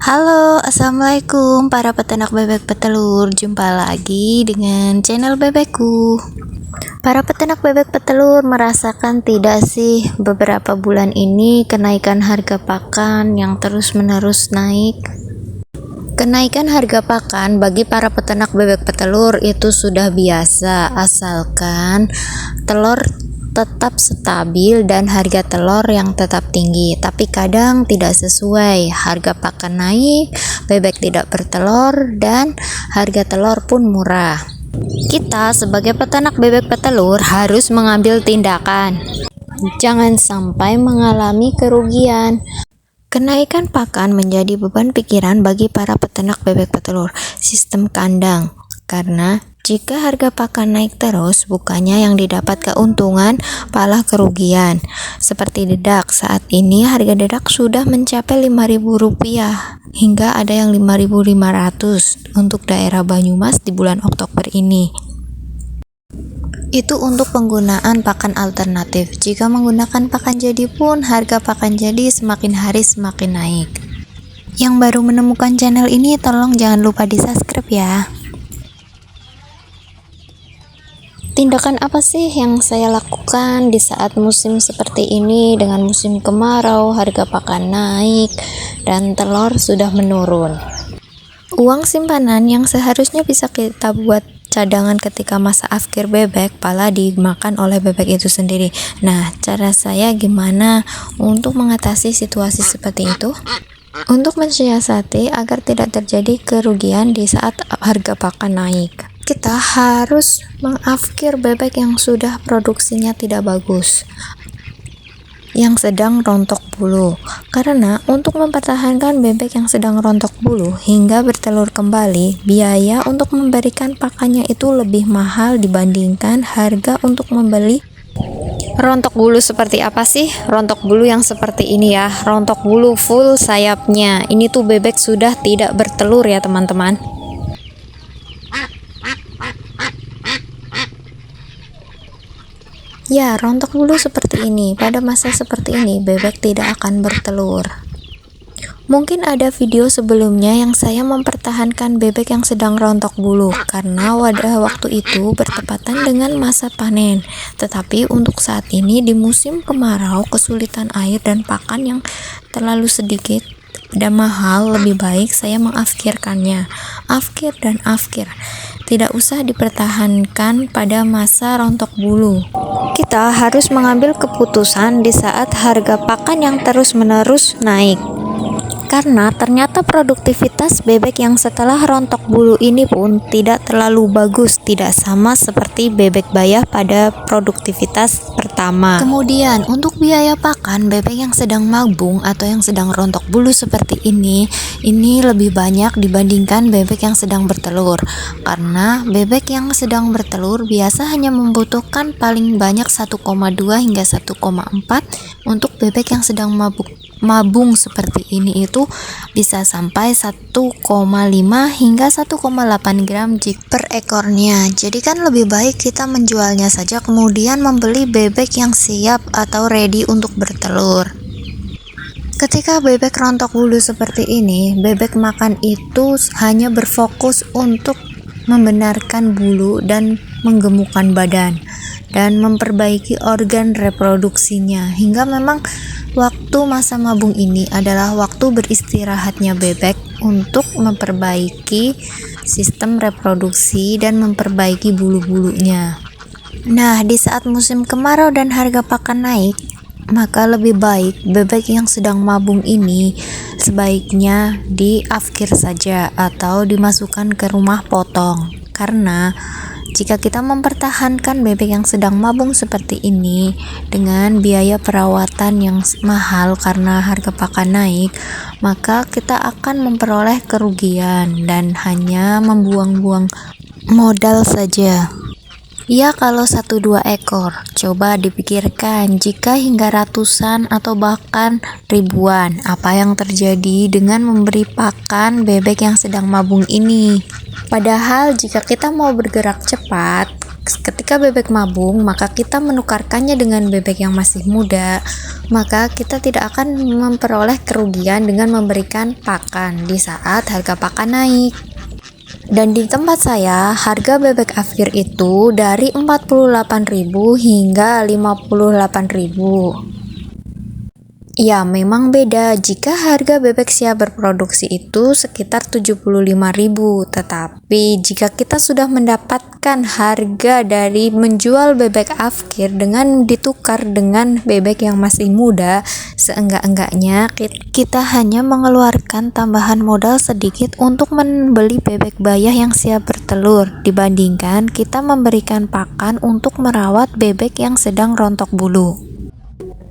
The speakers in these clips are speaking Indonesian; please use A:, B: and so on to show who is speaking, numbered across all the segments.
A: Halo, assalamualaikum para peternak bebek petelur. Jumpa lagi dengan channel bebekku. Para peternak bebek petelur merasakan tidak sih beberapa bulan ini kenaikan harga pakan yang terus-menerus naik? Kenaikan harga pakan bagi para peternak bebek petelur itu sudah biasa, asalkan telur tetap stabil dan harga telur yang tetap tinggi. Tapi kadang tidak sesuai, harga pakan naik, bebek tidak bertelur, dan harga telur pun murah. Kita sebagai peternak bebek petelur harus mengambil tindakan, jangan sampai mengalami kerugian. Kenaikan pakan menjadi beban pikiran bagi para peternak bebek petelur sistem kandang, karena jika harga pakan naik terus, bukannya yang didapat keuntungan, malah kerugian. Seperti dedak, saat ini harga dedak sudah mencapai Rp5.000 hingga ada yang Rp5.500 untuk daerah Banyumas di bulan Oktober ini. Itu untuk penggunaan pakan alternatif. Jika menggunakan pakan jadi pun, harga pakan jadi semakin hari semakin naik. Yang baru menemukan channel ini, tolong jangan lupa di-subscribe ya. Tindakan apa sih yang saya lakukan di saat musim seperti ini, dengan musim kemarau, harga pakan naik, dan telur sudah menurun? Uang simpanan yang seharusnya bisa kita buat cadangan ketika masa akhir bebek, malah dimakan oleh bebek itu sendiri. Nah, cara saya gimana untuk mengatasi situasi seperti itu? Untuk mensiasati agar tidak terjadi kerugian di saat harga pakan naik, kita harus mengafkir bebek yang sudah produksinya tidak bagus, yang sedang rontok bulu. Karena untuk mempertahankan bebek yang sedang rontok bulu hingga bertelur kembali, biaya untuk memberikan pakannya itu lebih mahal dibandingkan harga untuk membeli. Rontok bulu seperti apa sih? Rontok bulu yang seperti ini ya, rontok bulu full sayapnya. Ini tuh bebek sudah tidak bertelur ya teman-teman. Ya, rontok bulu seperti ini. Pada masa seperti ini, bebek tidak akan bertelur. Mungkin ada video sebelumnya yang saya mempertahankan bebek yang sedang rontok bulu, karena pada waktu itu bertepatan dengan masa panen. Tetapi untuk saat ini di musim kemarau, kesulitan air dan pakan yang terlalu sedikit dan mahal, lebih baik saya mengafkirkannya. Afkir dan afkir. Tidak usah dipertahankan pada masa rontok bulu. Kita harus mengambil keputusan di saat harga pakan yang terus-menerus naik. Karena ternyata produktivitas bebek yang setelah rontok bulu ini pun tidak terlalu bagus, tidak sama seperti bebek bayah pada produktivitas pertama. Kemudian untuk biaya pakan bebek yang sedang mabung atau yang sedang rontok bulu seperti ini lebih banyak dibandingkan bebek yang sedang bertelur. Karena bebek yang sedang bertelur biasa hanya membutuhkan paling banyak 1,2 hingga 1,4, untuk bebek yang sedang mabung seperti ini itu bisa sampai 1,5 hingga 1,8 gram per ekornya. Jadi kan lebih baik kita menjualnya saja, kemudian membeli bebek yang siap atau ready untuk bertelur. Ketika bebek rontok bulu seperti ini, bebek makan itu hanya berfokus untuk membenarkan bulu dan menggemukkan badan dan memperbaiki organ reproduksinya, hingga memang waktu masa mabung ini adalah waktu beristirahatnya bebek untuk memperbaiki sistem reproduksi dan memperbaiki bulu-bulunya. Nah, di saat musim kemarau dan harga pakan naik, maka lebih baik bebek yang sedang mabung ini sebaiknya diafkir saja atau dimasukkan ke rumah potong. Karena jika kita mempertahankan bebek yang sedang mabung seperti ini dengan biaya perawatan yang mahal karena harga pakan naik, maka kita akan memperoleh kerugian dan hanya membuang-buang modal saja. Ya, kalau 1-2 ekor, coba dipikirkan jika hingga ratusan atau bahkan ribuan, apa yang terjadi dengan memberi pakan bebek yang sedang mabung ini. Padahal jika kita mau bergerak cepat, ketika bebek mabung, maka kita menukarkannya dengan bebek yang masih muda, maka kita tidak akan memperoleh kerugian dengan memberikan pakan di saat harga pakan naik. Dan di tempat saya, harga bebek afkir itu dari 48.000 hingga 58.000. Ya, memang beda jika harga bebek siap berproduksi itu sekitar 75.000, tetapi jika kita sudah mendapatkan harga dari menjual bebek afkir dengan ditukar dengan bebek yang masih muda, seenggak-enggaknya kita hanya mengeluarkan tambahan modal sedikit untuk membeli bebek bayah yang siap bertelur dibandingkan kita memberikan pakan untuk merawat bebek yang sedang rontok bulu.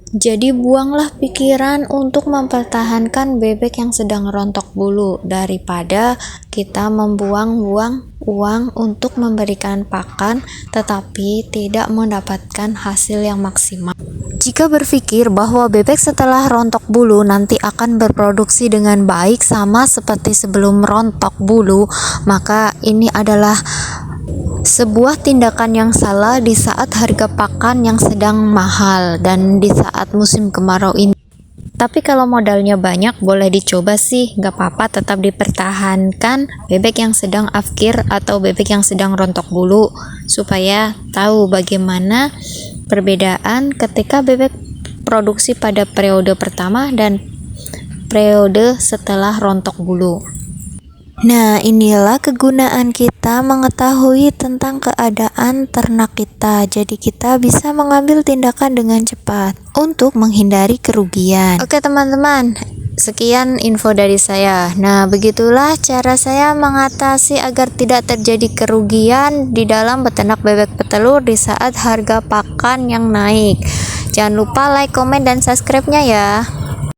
A: Jadi buanglah pikiran untuk mempertahankan bebek yang sedang rontok bulu daripada kita membuang-buang uang untuk memberikan pakan tetapi tidak mendapatkan hasil yang maksimal. Jika berpikir bahwa bebek setelah rontok bulu nanti akan berproduksi dengan baik sama seperti sebelum rontok bulu, maka ini adalah sebuah tindakan yang salah di saat harga pakan yang sedang mahal dan di saat musim kemarau ini. Tapi kalau modalnya banyak boleh dicoba sih, gak apa-apa, tetap dipertahankan bebek yang sedang afkir atau bebek yang sedang rontok bulu supaya tahu bagaimana perbedaan ketika bebek produksi pada periode pertama dan periode setelah rontok bulu. Nah, inilah kegunaan kita mengetahui tentang keadaan ternak kita. Jadi kita bisa mengambil tindakan dengan cepat untuk menghindari kerugian. Oke teman-teman, sekian info dari saya. Nah, begitulah cara saya mengatasi agar tidak terjadi kerugian di dalam beternak bebek petelur di saat harga pakan yang naik. Jangan lupa like, komen, dan subscribe-nya ya.